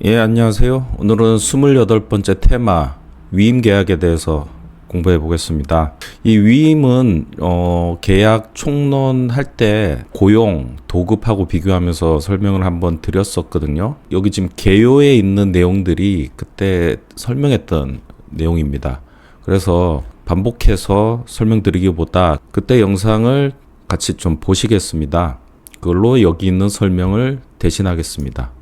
예, 안녕하세요. 오늘은 28번째 테마 위임 계약에 대해서 공부해 보겠습니다. 이 위임은 계약 총론할 때 고용, 도급하고 비교하면서 설명을 한번 드렸었거든요. 여기 지금 개요에 있는 내용들이 그때 설명했던 내용입니다. 그래서 반복해서 설명드리기보다 그때 영상을 같이 좀 보시겠습니다. 그걸로 여기 있는 설명을 대신하겠습니다.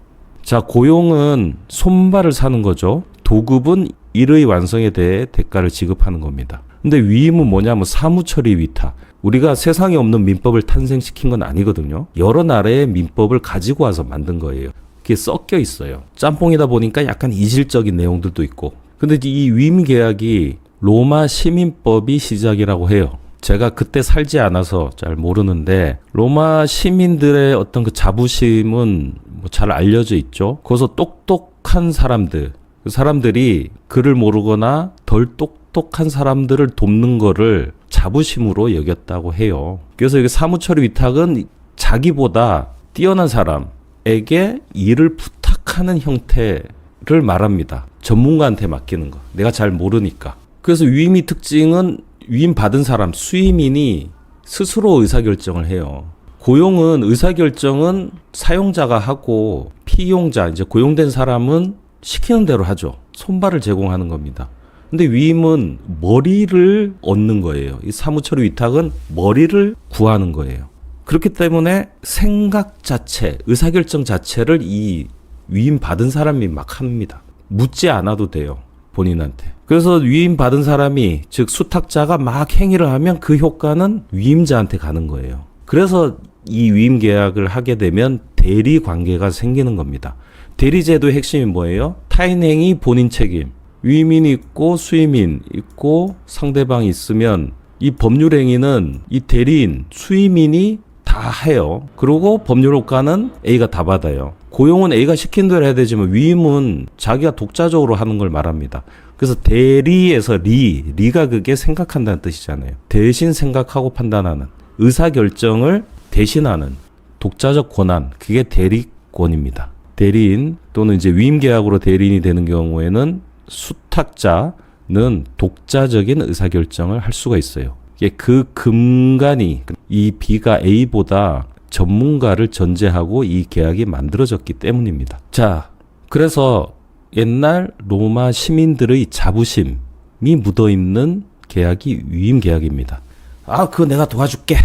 자, 고용은 손발을 사는 거죠. 도급은 일의 완성에 대해 대가를 지급하는 겁니다. 근데 위임은 뭐냐면 사무처리 위탁. 우리가 세상에 없는 민법을 탄생시킨 건 아니거든요. 여러 나라의 민법을 가지고 와서 만든 거예요. 그게 섞여 있어요. 짬뽕이다 보니까 약간 이질적인 내용들도 있고. 근데 이 위임 계약이 로마 시민법이 시작이라고 해요. 제가 그때 살지 않아서 잘 모르는데 로마 시민들의 어떤 그 자부심은 잘 알려져 있죠. 거기서 똑똑한 사람들, 그 사람들이 글을 모르거나 덜 똑똑한 사람들을 돕는 거를 자부심으로 여겼다고 해요. 그래서 이게 사무처리 위탁은 자기보다 뛰어난 사람에게 일을 부탁하는 형태를 말합니다. 전문가한테 맡기는 거. 내가 잘 모르니까. 그래서 위임의 특징은 위임 받은 사람, 수임인이 스스로 의사결정을 해요. 고용은 의사결정은 사용자가 하고 피용자, 이제 고용된 사람은 시키는 대로 하죠. 손발을 제공하는 겁니다. 근데 위임은 머리를 얻는 거예요. 이 사무처리 위탁은 머리를 구하는 거예요. 그렇기 때문에 생각 자체, 의사결정 자체를 이 위임 받은 사람이 막 합니다. 묻지 않아도 돼요. 본인한테. 그래서 위임 받은 사람이, 즉 수탁자가 막 행위를 하면 그 효과는 위임자한테 가는 거예요. 그래서 이 위임 계약을 하게 되면 대리 관계가 생기는 겁니다. 대리제도의 핵심이 뭐예요? 타인행위 본인 책임. 위임인이 있고 수임인 있고 상대방이 있으면 이 법률행위는 이 대리인, 수임인이 다 해요. 그리고 법률 효과는 A가 다 받아요. 고용은 A가 시킨 대로 해야 되지만 위임은 자기가 독자적으로 하는 걸 말합니다. 그래서 대리에서 리가 그게 생각한다는 뜻이잖아요. 대신 생각하고 판단하는, 의사결정을 대신하는 독자적 권한, 그게 대리권입니다. 대리인 또는 이제 위임 계약으로 대리인이 되는 경우에는 수탁자는 독자적인 의사결정을 할 수가 있어요. 그 근간이 이 B가 A보다 전문가를 전제하고 이 계약이 만들어졌기 때문입니다. 자, 그래서 옛날 로마 시민들의 자부심이 묻어있는 계약이 위임 계약입니다. 아, 그거 내가 도와줄게.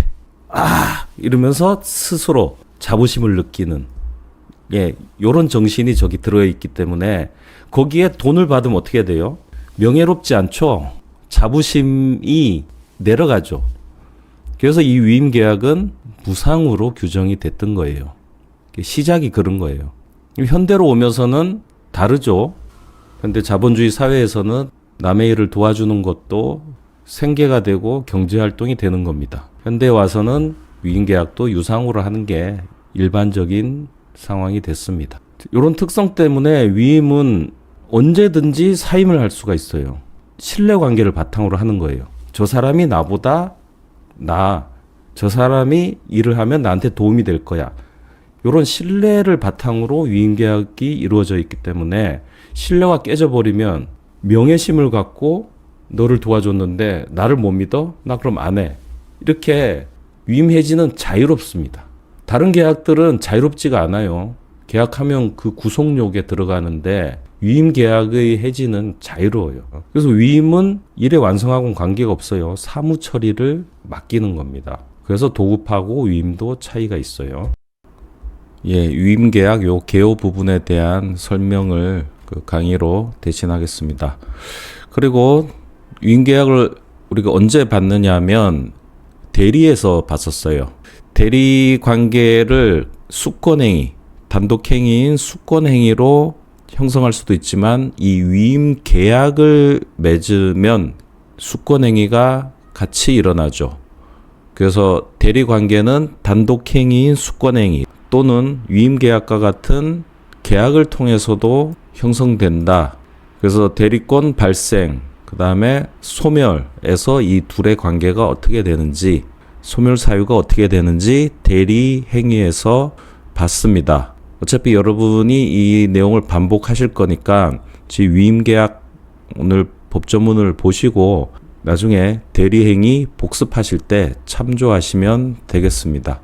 이러면서 스스로 자부심을 느끼는, 요런 정신이 저기 들어있기 때문에 거기에 돈을 받으면 어떻게 돼요? 명예롭지 않죠? 자부심이 내려가죠. 그래서 이 위임 계약은 무상으로 규정이 됐던 거예요. 시작이 그런 거예요. 현대로 오면서는 다르죠. 현대 자본주의 사회에서는 남의 일을 도와주는 것도 생계가 되고 경제활동이 되는 겁니다. 현대에 와서는 위임 계약도 유상으로 하는 게 일반적인 상황이 됐습니다. 이런 특성 때문에 위임은 언제든지 사임을 할 수가 있어요. 신뢰관계를 바탕으로 하는 거예요. 저 사람이 나보다 저 사람이 일을 하면 나한테 도움이 될 거야. 이런 신뢰를 바탕으로 위임계약이 이루어져 있기 때문에 신뢰가 깨져버리면 명예심을 갖고 너를 도와줬는데 나를 못 믿어? 나 그럼 안 해. 이렇게 위임해지는 자유롭습니다. 다른 계약들은 자유롭지가 않아요. 계약하면 그 구속력에 들어가는데 위임계약의 해지는 자유로워요. 그래서 위임은 일의 완성하고는 관계가 없어요. 사무 처리를 맡기는 겁니다. 그래서 도급하고 위임도 차이가 있어요. 위임계약 요 개요 부분에 대한 설명을 그 강의로 대신하겠습니다. 그리고 위임계약을 우리가 언제 받느냐 하면 대리에서 봤었어요. 대리 관계를 수권행위, 단독행위인 수권행위로 형성할 수도 있지만 이 위임 계약을 맺으면 수권행위가 같이 일어나죠. 그래서 대리 관계는 단독행위인 수권행위 또는 위임 계약과 같은 계약을 통해서도 형성된다. 그래서 대리권 발생, 그 다음에 소멸에서 이 둘의 관계가 어떻게 되는지, 소멸 사유가 어떻게 되는지 대리 행위에서 봤습니다. 어차피 여러분이 이 내용을 반복하실 거니까 위임계약 오늘 법조문을 보시고 나중에 대리행위 복습하실 때 참조하시면 되겠습니다.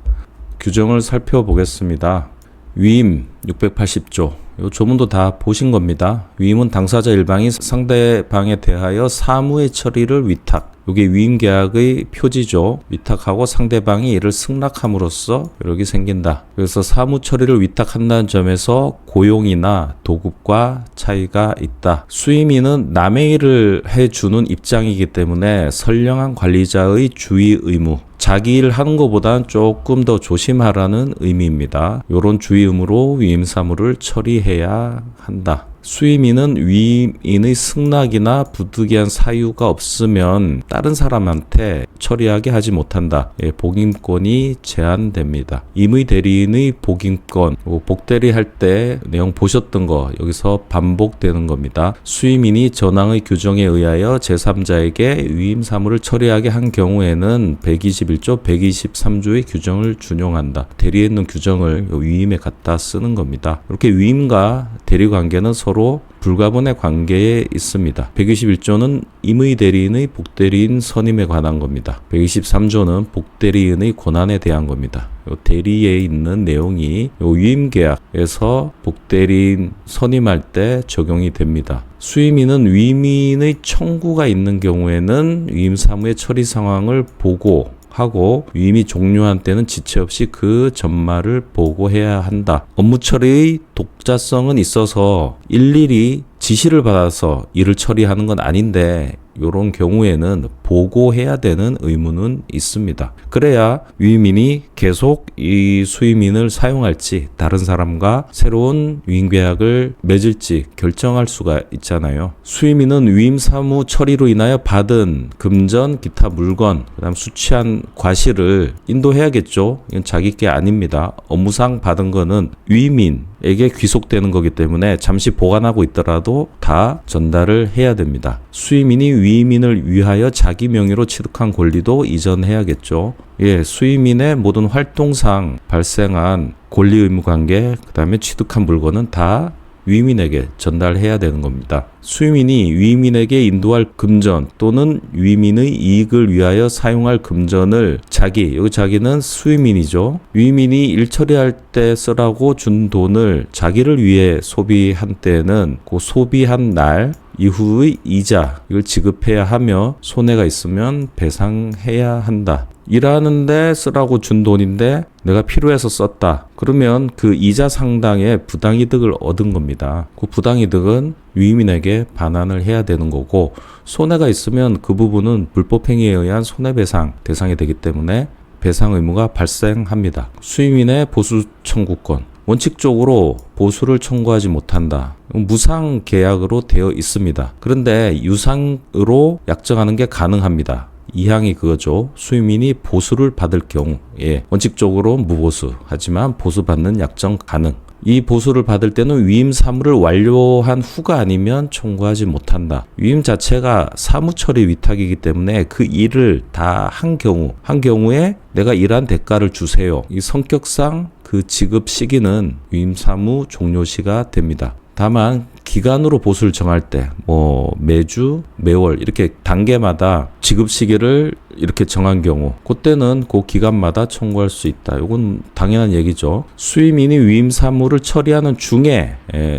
규정을 살펴보겠습니다. 위임 680조. 이 조문도 다 보신 겁니다. 위임은 당사자 일방이 상대방에 대하여 사무의 처리를 위탁. 이게 위임계약의 표지죠. 위탁하고 상대방이 이를 승낙함으로써 이렇게 생긴다. 그래서 사무 처리를 위탁한다는 점에서 고용이나 도급과 차이가 있다. 수임인은 남의 일을 해주는 입장이기 때문에 선량한 관리자의 주의 의무. 자기 일 하는 것보다는 조금 더 조심하라는 의미입니다. 이런 주의 의무로 위임 사무를 처리해야 한다. 수임인은 위임인의 승낙이나 부득이한 사유가 없으면 다른 사람한테 처리하게 하지 못한다. 복임권이 제한됩니다. 임의 대리인의 복임권, 복대리 할 때 내용 보셨던 거 여기서 반복되는 겁니다. 수임인이 전항의 규정에 의하여 제3자에게 위임 사무를 처리하게 한 경우에는 121조, 123조의 규정을 준용한다. 대리에 있는 규정을 위임에 갖다 쓰는 겁니다. 이렇게 위임과 대리 관계는 서로 불가분의 관계에 있습니다. 121조는 임의 대리인의 복대리인 선임에 관한 겁니다. 123조는 복대리인의 권한에 대한 겁니다. 대리에 있는 내용이 위임계약에서 복대리인 선임할 때 적용이 됩니다. 수임인은 위임인의 청구가 있는 경우에는 위임 사무의 처리 상황을 보고하고 위임이 종료한 때는 지체 없이 그 전말을 보고해야 한다. 업무 처리의 독자성은 있어서 일일이 지시를 받아서 일을 처리하는 건 아닌데 이런 경우에는 보고해야 되는 의무는 있습니다. 그래야 위임인이 계속 이 수임인을 사용할지 다른 사람과 새로운 위임계약을 맺을지 결정할 수가 있잖아요. 수임인은 위임 사무 처리로 인하여 받은 금전, 기타 물건, 그다음 수취한 과실을 인도해야겠죠. 이건 자기 게 아닙니다. 업무상 받은 거는 위임인에게 귀속되는 거기 때문에 잠시 보관하고 있더라도 다 전달을 해야 됩니다. 수임인이 위임인을 위하여 자기 명의로 취득한 권리도 이전해야겠죠. 수임인의 모든 활동상 발생한 권리 의무 관계, 그 다음에 취득한 물건은 다 위임인에게 전달해야 되는 겁니다. 수임인이 위임인에게 인도할 금전 또는 위임인의 이익을 위하여 사용할 금전을 여기 자기는 수임인이죠. 위임인이 일 처리할 때 쓰라고 준 돈을 자기를 위해 소비한 때는 그 소비한 날 이후의 이자 이걸 지급해야 하며 손해가 있으면 배상해야 한다. 일하는데 쓰라고 준 돈인데 내가 필요해서 썼다. 그러면 그 이자 상당의 부당이득을 얻은 겁니다. 그 부당이득은 위임인에게 반환을 해야 되는 거고 손해가 있으면 그 부분은 불법행위에 의한 손해배상 대상이 되기 때문에 배상 의무가 발생합니다. 수임인의 보수 청구권. 원칙적으로 보수를 청구하지 못한다. 무상 계약으로 되어 있습니다. 그런데 유상으로 약정하는 게 가능합니다. 이항이 그거죠. 수임인이 보수를 받을 경우, 원칙적으로 무보수, 하지만 보수받는 약정 가능. 이 보수를 받을 때는 위임 사무를 완료한 후가 아니면 청구하지 못한다. 위임 자체가 사무 처리 위탁이기 때문에 그 일을 다 한 경우에 내가 일한 대가를 주세요. 이 성격상 그 지급 시기는 위임 사무 종료 시가 됩니다. 다만 기간으로 보수를 정할 때 매주, 매월 이렇게 단계마다 지급 시기를 이렇게 정한 경우 그때는 그 기간마다 청구할 수 있다. 이건 당연한 얘기죠. 수임인이 위임 사무를 처리하는 중에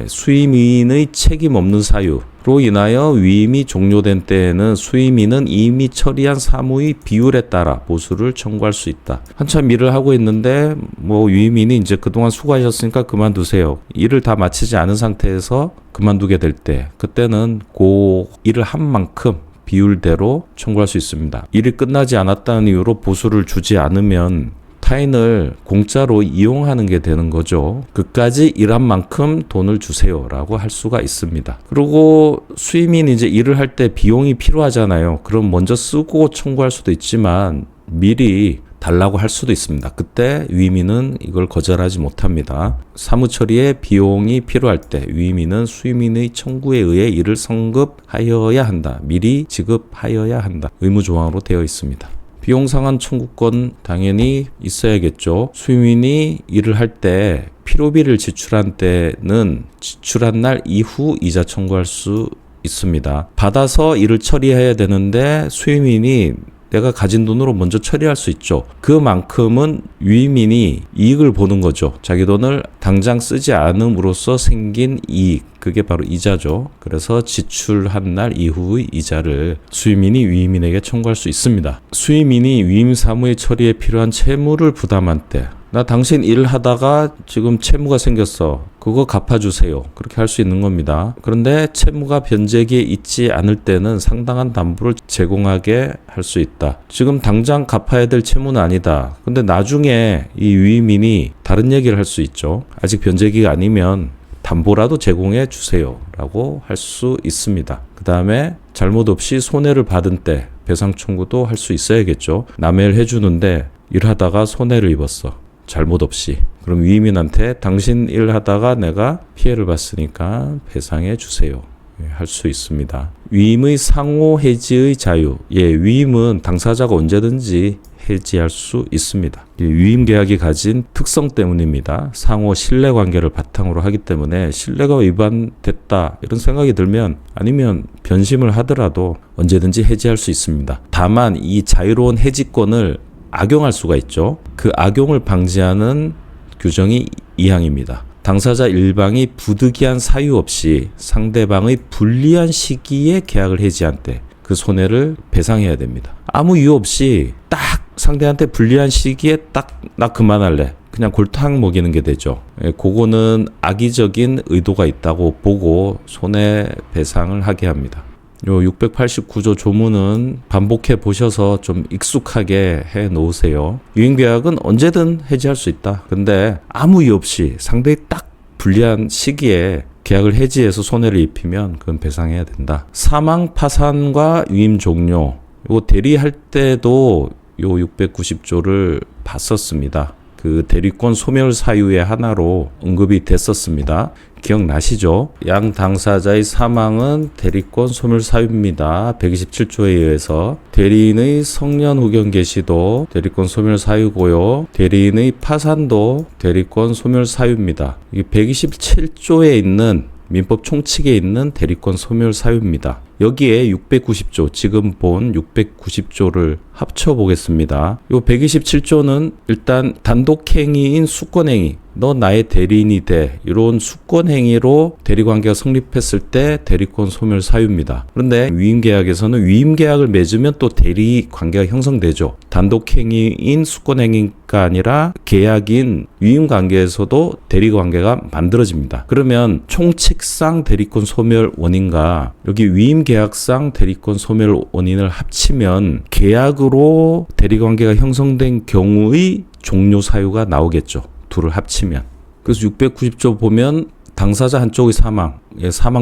수임인의 책임 없는 사유로 인하여 위임이 종료된 때에는 수임인은 이미 처리한 사무의 비율에 따라 보수를 청구할 수 있다. 한참 일을 하고 있는데 위임인이 이제 그동안 수고하셨으니까 그만두세요. 일을 다 마치지 않은 상태에서 그만두게 될 때 그때는 그 일을 한 만큼 비율대로 청구할 수 있습니다. 일이 끝나지 않았다는 이유로 보수를 주지 않으면 타인을 공짜로 이용하는 게 되는 거죠. 그까지 일한 만큼 돈을 주세요라고 할 수가 있습니다. 그리고 수임인이 이제 일을 할 때 비용이 필요하잖아요. 그럼 먼저 쓰고 청구할 수도 있지만 미리 달라고 할 수도 있습니다. 그때 위임인은 이걸 거절하지 못합니다. 사무 처리에 비용이 필요할 때 위임인은 수임인의 청구에 의해 이를 성급하여야 한다. 미리 지급하여야 한다. 의무조항으로 되어 있습니다. 비용 상환 청구권 당연히 있어야겠죠. 수임인이 일을 할 때 필요비를 지출한 때는 지출한 날 이후 이자 청구할 수 있습니다. 받아서 일을 처리해야 되는데 수임인이 내가 가진 돈으로 먼저 처리할 수 있죠. 그만큼은 위임인이 이익을 보는 거죠. 자기 돈을 당장 쓰지 않음으로써 생긴 이익, 그게 바로 이자죠. 그래서 지출한 날 이후의 이자를 수임인이 위임인에게 청구할 수 있습니다. 수임인이 위임 사무의 처리에 필요한 채무를 부담한 때, 나 당신 일을 하다가 지금 채무가 생겼어. 그거 갚아주세요. 그렇게 할 수 있는 겁니다. 그런데 채무가 변제기에 있지 않을 때는 상당한 담보를 제공하게 할 수 있다. 지금 당장 갚아야 될 채무는 아니다. 근데 나중에 이 위임인이 다른 얘기를 할 수 있죠. 아직 변제기가 아니면 담보라도 제공해 주세요. 라고 할 수 있습니다. 그 다음에 잘못 없이 손해를 받은 때 배상 청구도 할 수 있어야겠죠. 남의 일 해주는데 일하다가 손해를 입었어. 잘못 없이. 그럼 위임인한테 당신 일 하다가 내가 피해를 봤으니까 배상해 주세요. 할 수 있습니다. 위임의 상호 해지의 자유. 위임은 당사자가 언제든지 해지할 수 있습니다. 위임 계약이 가진 특성 때문입니다. 상호 신뢰 관계를 바탕으로 하기 때문에 신뢰가 위반됐다 이런 생각이 들면 아니면 변심을 하더라도 언제든지 해지할 수 있습니다. 다만 이 자유로운 해지권을 악용할 수가 있죠. 그 악용을 방지하는 규정이 2항입니다. 당사자 일방이 부득이한 사유 없이 상대방의 불리한 시기에 계약을 해지한 때 그 손해를 배상해야 됩니다. 아무 이유 없이 딱 상대한테 불리한 시기에 딱 나 그만할래. 그냥 골탕 먹이는 게 되죠. 그거는 악의적인 의도가 있다고 보고 손해배상을 하게 합니다. 요 689조 조문은 반복해 보셔서 좀 익숙하게 해 놓으세요. 유인계약은 언제든 해지할 수 있다. 근데 아무 이유 없이 상대에 딱 불리한 시기에 계약을 해지해서 손해를 입히면 그건 배상해야 된다. 사망, 파산과 위임 종료. 요 대리할 때도 요 690조를 봤었습니다. 그 대리권 소멸 사유의 하나로 언급이 됐었습니다. 기억나시죠? 양 당사자의 사망은 대리권 소멸 사유입니다. 127조에 의해서 대리인의 성년 후견 개시도 대리권 소멸 사유고요. 대리인의 파산도 대리권 소멸 사유입니다. 이게 127조에 있는 민법 총칙에 있는 대리권 소멸 사유입니다. 여기에 690조, 지금 본 690조를 합쳐보겠습니다. 요 127조는 일단 단독행위인 수권행위, 너 나의 대리인이 돼. 이런 수권행위로 대리관계가 성립했을 때 대리권 소멸 사유입니다. 그런데 위임계약에서는 위임계약을 맺으면 또 대리관계가 형성되죠. 단독행위인 수권행위가 아니라 계약인 위임관계에서도 대리관계가 만들어집니다. 그러면 총칙상 대리권 소멸 원인과 여기 위임계약상 대리권 소멸 원인을 합치면 계약으로 대리관계가 형성된 경우의 종료 사유가 나오겠죠. 둘을 합치면. 그래서 690조 보면 당사자 한쪽의 사망,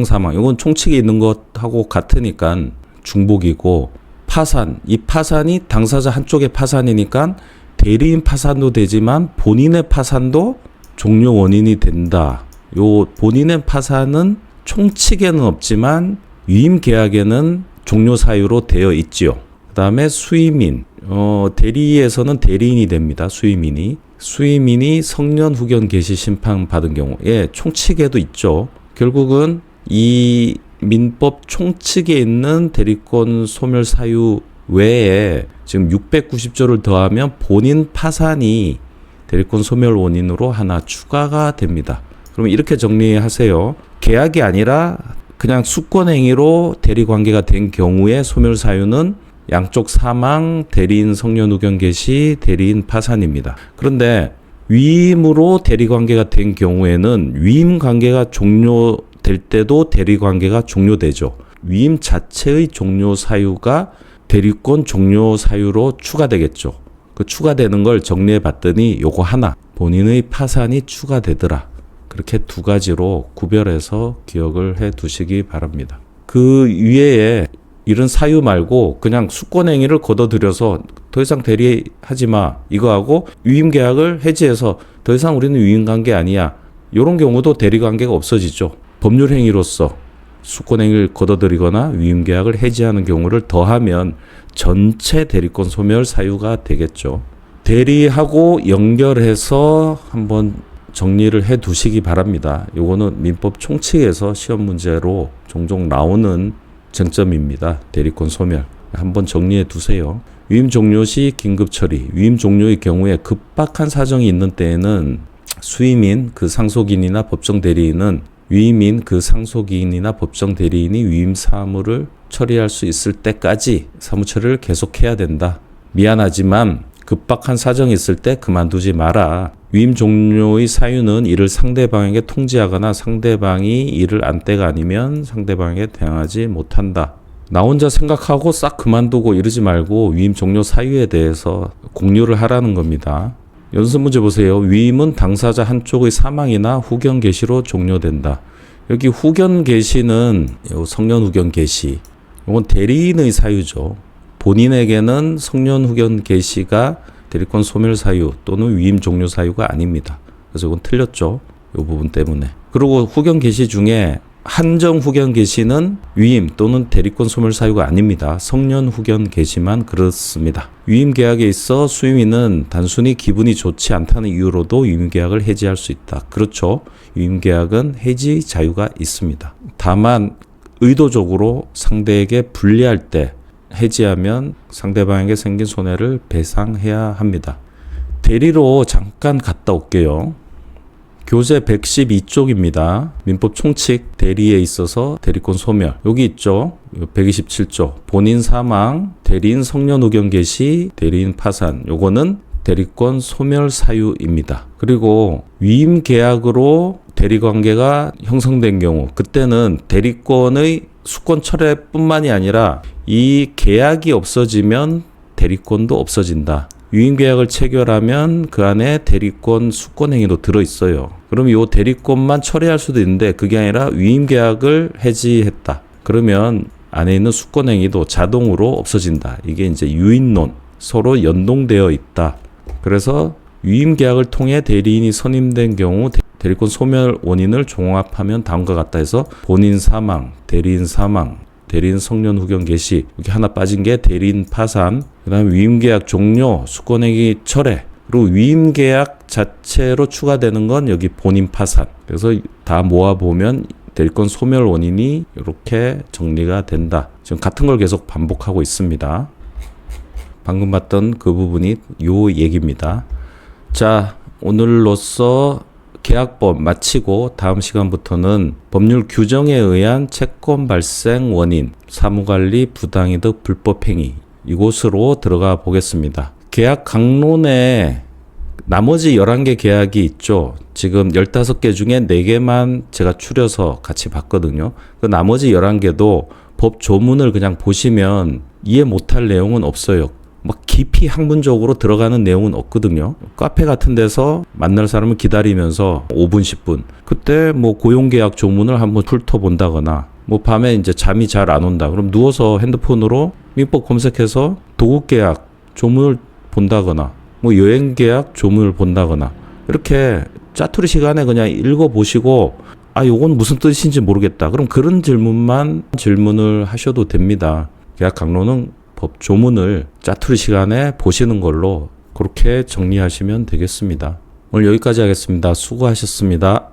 사망. 이건 총칙에 있는 것하고 같으니까 중복이고, 파산, 이 파산이 당사자 한쪽의 파산이니까 대리인 파산도 되지만 본인의 파산도 종료 원인이 된다. 요 본인의 파산은 총칙에는 없지만 위임 계약에는 종료 사유로 되어 있지요. 그 다음에 수임인, 대리에서는 대리인이 됩니다. 수임인이 성년 후견 개시 심판 받은 경우, 총칙에도 있죠. 결국은 이 민법 총칙에 있는 대리권 소멸 사유 외에 지금 690조를 더하면 본인 파산이 대리권 소멸 원인으로 하나 추가가 됩니다. 그러면 이렇게 정리하세요. 계약이 아니라 그냥 수권행위로 대리관계가 된 경우에 소멸 사유는 양쪽 사망, 대리인 성년 후견 개시, 대리인 파산입니다. 그런데 위임으로 대리관계가 된 경우에는 위임 관계가 종료될 때도 대리관계가 종료되죠. 위임 자체의 종료 사유가 대리권 종료 사유로 추가되겠죠. 그 추가되는 걸 정리해 봤더니 요거 하나, 본인의 파산이 추가되더라. 그렇게 두 가지로 구별해서 기억을 해 두시기 바랍니다. 그 위에 이런 사유 말고 그냥 수권행위를 걷어들여서 더 이상 대리하지 마. 이거하고 위임계약을 해지해서 더 이상 우리는 위임관계 아니야. 이런 경우도 대리관계가 없어지죠. 법률행위로서 수권행위를 거둬들이거나 위임계약을 해지하는 경우를 더하면 전체 대리권 소멸 사유가 되겠죠. 대리하고 연결해서 한번 정리를 해 두시기 바랍니다. 요거는 민법 총칙에서 시험 문제로 종종 나오는 쟁점입니다. 대리권 소멸. 한번 정리해 두세요. 위임 종료 시 긴급 처리. 위임 종료의 경우에 급박한 사정이 있는 때에는 수임인 그 상속인이나 법정 대리인은 위임인 그 상속인이나 법정 대리인이 위임 사무를 처리할 수 있을 때까지 사무 처리를 계속해야 된다. 미안하지만 급박한 사정이 있을 때 그만두지 마라. 위임 종료의 사유는 이를 상대방에게 통지하거나 상대방이 이를 안 때가 아니면 상대방에게 대항하지 못한다. 나 혼자 생각하고 싹 그만두고 이러지 말고 위임 종료 사유에 대해서 공유를 하라는 겁니다. 연습 문제 보세요. 위임은 당사자 한쪽의 사망이나 후견 개시로 종료된다. 여기 후견 개시는 성년 후견 개시. 이건 대리인의 사유죠. 본인에게는 성년 후견 개시가 대리권 소멸 사유 또는 위임 종료 사유가 아닙니다. 그래서 이건 틀렸죠. 이 부분 때문에. 그리고 후견 개시 중에 한정 후견 개시는 위임 또는 대리권 소멸 사유가 아닙니다. 성년 후견 개시만 그렇습니다. 위임 계약에 있어 수임인은 단순히 기분이 좋지 않다는 이유로도 위임 계약을 해지할 수 있다. 그렇죠. 위임 계약은 해지 자유가 있습니다. 다만 의도적으로 상대에게 불리할 때 해지하면 상대방에게 생긴 손해를 배상해야 합니다. 대리로 잠깐 갔다 올게요. 교재 112쪽입니다. 민법 총칙 대리에 있어서 대리권 소멸. 여기 있죠. 127조. 본인 사망, 대리인 성년 후견 개시, 대리인 파산. 요거는 대리권 소멸 사유입니다. 그리고 위임 계약으로 대리 관계가 형성된 경우, 그때는 대리권의 수권 철회뿐만이 아니라 이 계약이 없어지면 대리권도 없어진다. 위임계약을 체결하면 그 안에 대리권 수권행위도 들어있어요. 그럼 이 대리권만 철회할 수도 있는데 그게 아니라 위임계약을 해지했다. 그러면 안에 있는 수권행위도 자동으로 없어진다. 이게 이제 유인론, 서로 연동되어 있다. 그래서 위임계약을 통해 대리인이 선임된 경우 대리권 소멸 원인을 종합하면 다음과 같다 해서 본인 사망, 대리인 사망, 대리인 성년 후견 개시, 이렇게 하나 빠진 게 대리인 파산, 그 다음에 위임계약 종료, 수권행위 철회, 그리고 위임계약 자체로 추가되는 건 여기 본인 파산. 그래서 다 모아보면 대리권 소멸 원인이 이렇게 정리가 된다. 지금 같은 걸 계속 반복하고 있습니다. 방금 봤던 그 부분이 요 얘기입니다. 자, 오늘로써 계약법 마치고 다음 시간부터는 법률 규정에 의한 채권 발생 원인, 사무관리 부당이득 불법행위, 이곳으로 들어가 보겠습니다. 계약 강론에 나머지 11개 계약이 있죠. 지금 15개 중에 4개만 제가 추려서 같이 봤거든요. 그 나머지 11개도 법 조문을 그냥 보시면 이해 못할 내용은 없어요. 막 깊이 학문적으로 들어가는 내용은 없거든요. 카페 같은 데서 만날 사람을 기다리면서 5분, 10분. 그때 뭐 고용계약 조문을 한번 훑어본다거나, 뭐 밤에 이제 잠이 잘 안 온다. 그럼 누워서 핸드폰으로 민법 검색해서 도급계약 조문을 본다거나, 뭐 여행계약 조문을 본다거나, 이렇게 짜투리 시간에 그냥 읽어보시고, 아, 요건 무슨 뜻인지 모르겠다. 그럼 그런 질문을 하셔도 됩니다. 계약 강론은 법 조문을 짜투리 시간에 보시는 걸로 그렇게 정리하시면 되겠습니다. 오늘 여기까지 하겠습니다. 수고하셨습니다.